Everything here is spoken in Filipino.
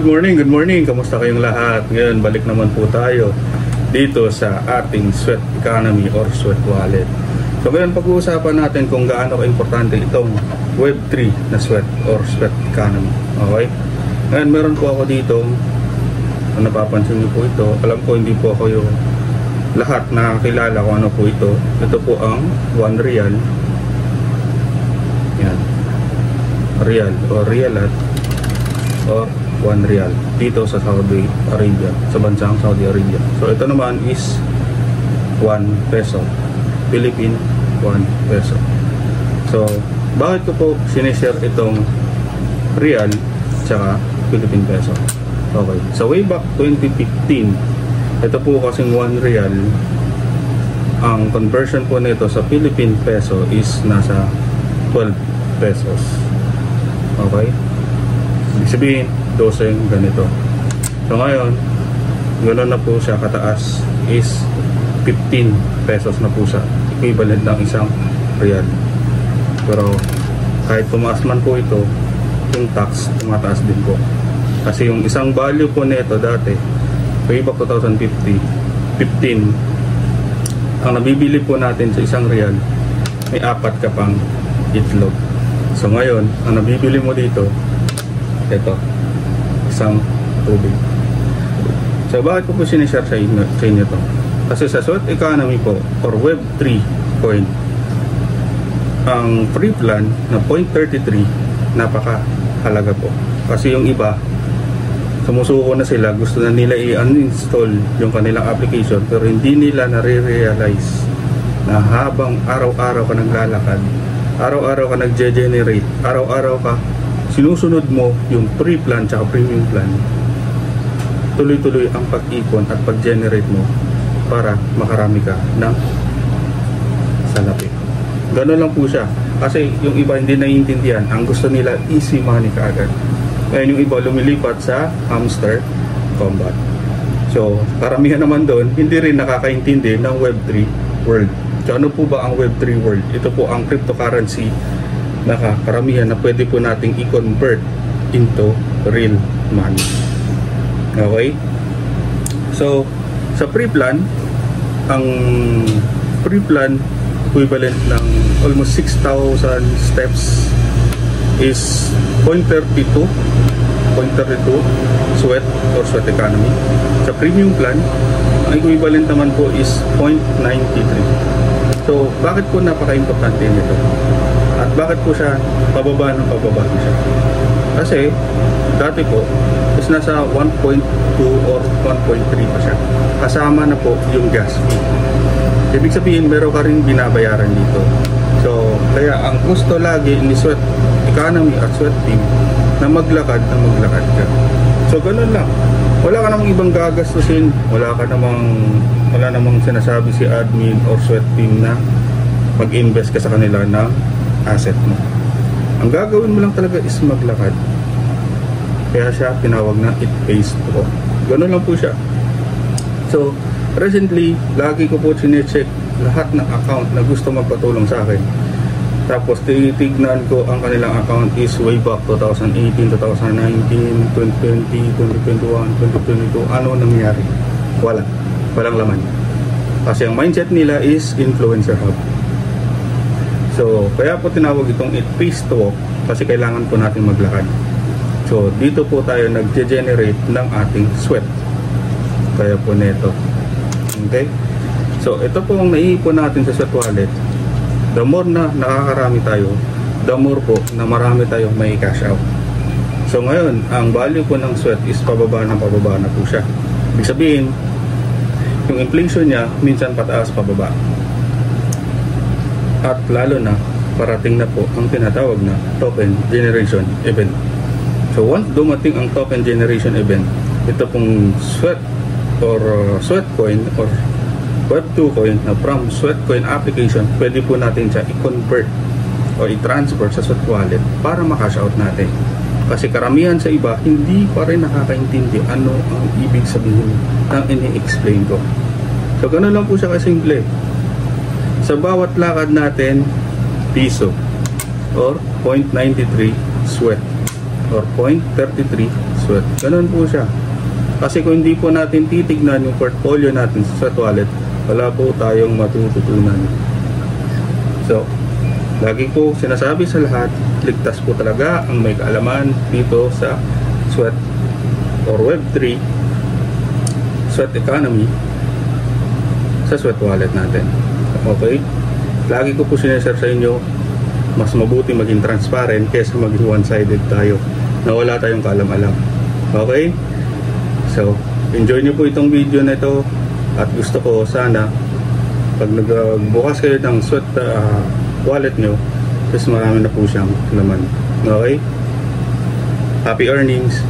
Good morning. Kamusta kayong lahat? Ngayon, balik naman po tayo dito sa ating Sweat Economy or Sweat Wallet. So ngayon, pag-uusapan natin kung gaano ka-importante itong Web3 na Sweat or Sweat Economy. Okay? Ngayon, meron po ako dito, kung napapansin niyo po ito, alam ko hindi po ako yung lahat nakakilala kung ano po ito. Ito po ang 1 Real. Yan. Real or Realat or 1 Real dito sa Saudi Arabia, sa bansang Saudi Arabia. So ito naman is 1 peso, Philippine 1 peso. So bakit ko po sinishare itong Real tsaka Philippine peso? Okay, so way back 2015, ito po kasing 1 Real, ang conversion po nito sa Philippine peso is nasa 12 pesos. Okay, ibig sabihin doseng ganito. So ngayon, gano'n na po siya kataas, is 15 pesos na po siya, equivalent ng isang real. Pero kahit tumaas man po ito, yung tax tumataas din po. Kasi yung isang value po nito dati, way back 2015, ang nabibili po natin sa isang real, may 4 ka pang itlog. So ngayon, ang nabibili mo dito, ito, isang tubig. So bakit ko po sinishare sa inyo to? Kasi sa Sweat Economy po or Web3 coin, ang free plan na 0.33 napakahalaga po. Kasi yung iba sumusuko na sila, gusto na nila i-uninstall yung kanilang application, pero hindi nila nare-realize na habang araw-araw ka naglalakad, araw-araw ka nag-generate, araw-araw ka sinusunod mo yung free plan tsaka premium plan, tuloy-tuloy ang pag-ipon at pag-generate mo para makarami ka ng salapi. Gano'n lang po siya. Kasi yung iba hindi naiintindihan, ang gusto nila easy money kaagad. Ngayon yung iba lumilipat sa hamster combat. So karamihan naman doon hindi rin nakakaintindi ng Web3 world. So ano po ba ang Web3 world? Ito po ang cryptocurrency na karamihan na pwede po nating i-convert into real money. Okay? So, sa free plan, ang free plan equivalent ng almost 6,000 steps is 0.32 sweat or sweat economy. Sa premium plan, ang equivalent naman po is 0.93. So, bakit po napaka-importante nito? At bakit po siya pababa siya? Kasi dati po is nasa 1.2 or 1.3 pa siya. Kasama na po yung gas fee. Ibig sabihin meron ka rin binabayaran dito. So kaya ang gusto lagi ni Sweat Economy at Sweat Team na maglakad ka. So ganun lang. Wala ka namang ibang gagastusin, wala namang sinasabi si admin or Sweat Team na mag-invest ka sa kanila ng asset mo. Ang gagawin mo lang talaga is maglakad. Kaya siya tinawag na it pays to walk. Ganun lang po siya. So recently, lagi ko po sinecheck lahat ng account na gusto magpatulong sa akin. Tapos titignan ko ang kanilang account is way back 2018, 2019, 2020, 2021, 2022. Ano nangyari? Walang laman. Kasi ang mindset nila is influencer hub. So, kaya po tinawag itong it pays to walk kasi kailangan po natin maglakad. So, dito po tayo nag-generate ng ating sweat. Kaya po neto. Okay? So, ito po ang naiipon natin sa sweat wallet. The more na nakakarami tayo, the more po na marami tayong may cash out. So, ngayon, ang value po ng sweat is pababa na po siya. Ibig sabihin, yung inflation niya, minsan pataas, pababa. At lalo na parating na po ang tinatawag na token generation event. So once dumating ang token generation event, ito pong sweat or sweat coin or Web2 coin na from sweat coin application, pwede po natin siya i-convert o i-transfer sa sweat wallet para makash out natin. Kasi karamihan sa iba hindi pa rin nakakaintindi ano ang ibig sabihin ng ini-explain ko. So ganoon lang po siya kasimple. Sa bawat lakad natin, piso or 0.93 sweat or 0.33 Sweat. Ganun po siya. Kasi kung hindi po natin titignan yung portfolio natin sa Sweat Wallet, wala po tayong matututunan. So, lagi po sinasabi sa lahat, ligtas po talaga ang may kaalaman dito sa Sweat or Web3 Sweat economy sa Sweat Wallet natin. Okay? Lagi ko po sinashare sa inyo, mas mabuti maging transparent kaysa maging one-sided tayo na wala tayong kaalam-alam. Okay? So, enjoy nyo po itong video na ito at gusto ko sana pag nagbukas kayo ng Sweat wallet nyo, is marami na po siyang laman. Okay? Happy earnings!